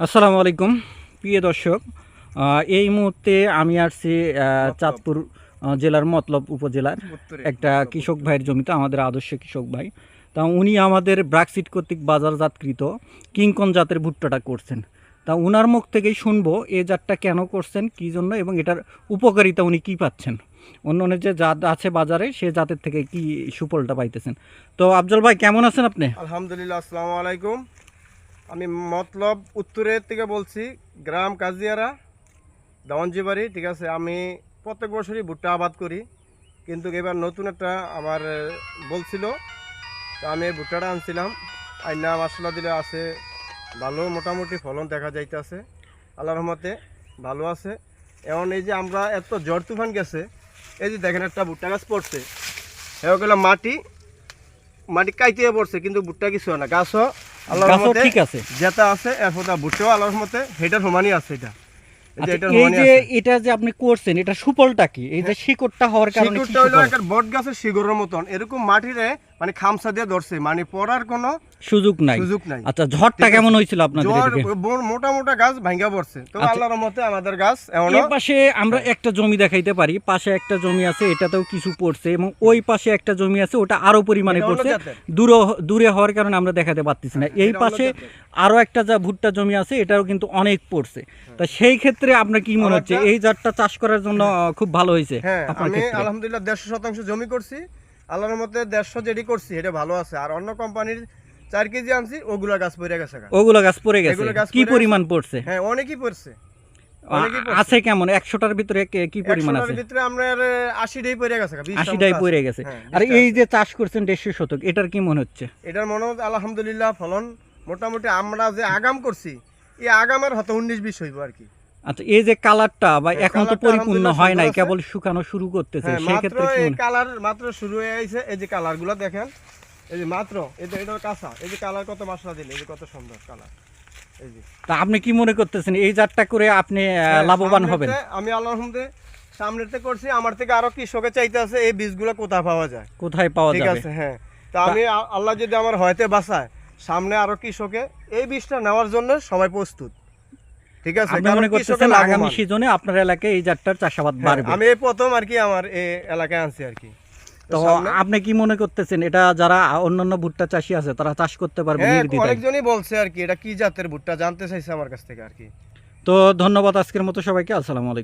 আসসালামু আলাইকুম প্রিয় দর্শক। এই মুহূর্তে আমি আসছি চাঁদপুর জেলার মতলব উপজেলার একটা কৃষক ভাইয়ের জমিতে, আমাদের আদর্শ কৃষক ভাই। তা উনি আমাদের ব্রাকসিড কর্তৃক বাজারজাতকৃত কিংকন জাতের ভুট্টাটা করছেন। তা ওনার মুখ থেকেই শুনবো এই জাতটা কেন করছেন, কী জন্য, এবং এটার উপকারিতা উনি কী পাচ্ছেন, অন্য অন্য যে জাত আছে বাজারে সে জাতের থেকে কি সুফলটা পাইতেছেন। তো আফজল ভাই কেমন আছেন আপনি? আলহামদুলিল্লাহ, আসসালামু আলাইকুম। আমি মতলব উত্তরের থেকে বলছি, গ্রাম কাজিয়ারা, দাওয়ানজিবাড়ি। ঠিক আছে, আমি প্রত্যেক বছরই ভুট্টা আবাদ করি, কিন্তু এবার নতুন একটা আমার বলছিল, তো আমি এই ভুট্টাটা আনছিলাম। আইনা মশলা দিলে আছে ভালো, মোটামুটি ফলন দেখা যাইতেছে আল্লাহর রহমতে, ভালো আছে। এখন এই যে আমরা এত ঝড় তুফান গেছে, এই যে দেখেন একটা ভুট্টা গাছ পড়ছে, এগুলো মাটি মাটি কাইতে পড়ছে, কিন্তু ভুট্টা কিছু হয় না, গাছও আল্লাহর রহমতে ঠিক আছে, যেটা আছে এরপর ভুট্টাও আল্লাহর রহমতে হেটার সমানই আছে। এটা এই যে এটা যে আপনি করছেন, এটা সুফলটা কি? এই যে শিকড়টা হওয়ার কারণে শিকড়টা হইলো একটা বট গাছের শিকড়ের মতন, এরকম মাটিরে মানে খামসা দিয়ে ধরছে, মানে পড়ার কোনো সুযোগ নাই। আচ্ছা, ঝড়টা কেমন হয়েছিল আপনাদের এদিকে? মোটা মোটা গাছ ভাঙা পড়ছে, তো আল্লাহর রহমতে আমাদের গাছ এমন। এই পাশে আমরা একটা জমি দেখাইতে পারি, পাশে একটা জমি আছে, এটাতেও কিছু পড়ছে, এবং ওই পাশে একটা জমি আছে, ওটা আরো পরিমাণে পড়ছে। দূরে হওয়ার কারণে আমরা দেখাতে পারতেছি না। এই পাশে আরো একটা যা ভুট্টা জমি আছে, এটাও কিন্তু অনেক পড়ছে। তা সেই ক্ষেত্রে আপনার কি মনে হচ্ছে এই জাতটা চাষ করার জন্য খুব ভালো হয়েছে? হ্যাঁ, আমি আলহামদুলিল্লাহ 150% জমি করছি, আল্লাহর মতে 150 যেটি করছি এটা ভালো আছে। আর অন্য কোম্পানির 4 কেজি আনছি, ওগুলা গাছ পড়ে গেছে। ওগুলো গাছ পড়ে গেছে? কি পরিমাণ পড়ছে? হ্যাঁ, অনেকই পড়ছে। আছে কেমন 100টার ভিতরে কি পরিমাণ আছে? 100টার ভিতরে আমরা 80টাই পড়ে গেছে, 80টাই পড়ে গেছে। আর এই যে চাষ করছেন 150 শতক, এটার কি মনে হচ্ছে? এটার মনে হচ্ছে আলহামদুলিল্লাহ ফলন মোটামুটি আমরা যে আগাম করছি, এই আগামের হয়তো 19-20 হইব আর কি। আচ্ছা, এই যে কালারটা বা এখন তো পরিপূর্ণ হয় নাই, কেবল শুকানো শুরু করতেছে, সেই ক্ষেত্রে এই কালার মাত্র শুরু হয়ে আইছে। এই যে কালারগুলো দেখেন, এই যে মাত্র এটার কাঁচা, এই যে কালার কত মশলা দিলে, এই যে কত সুন্দর কালার। এই যে তা আপনি কি মনে করতেছেন এই জাতটা করে আপনি লাভবান হবেন? আমি আল্লাহর রহমতে সামনেতে করছি, আমার থেকে আরো কৃষকে চাইতে আছে এই বীজগুলো কোথায় পাওয়া যায়, কোথায় পাওয়া যাবে। ঠিক আছে, হ্যাঁ। তা আমি আল্লাহ যদি আমার হয়তে বাঁচায়, সামনে আরো কৃষকে এই বীজটা নেওয়ার জন্য সবাই প্রস্তুত, ঠিক আছে। আপনি মনে করতেছেন আগামী সিজনে আপনার এলাকায় এই জাতটার চাষাবাদ বাড়বে? আমি এই প্রথম আর কি আমার এই এলাকায় আনছি আর কি। তো আপনি কি মনে করতেছেন এটা যারা অন্যান্য ভুট্টা চাষী আছে তারা চাষ করতে পারবে নির্দ্বিধায়? অনেকজনই বলছে আর কি, এটা কি জাতের ভুট্টা জানতে চাইছে আমার কাছ থেকে আর কি। তো ধন্যবাদ আজকের মতো সবাইকে। আসসালামু আলাইকুম।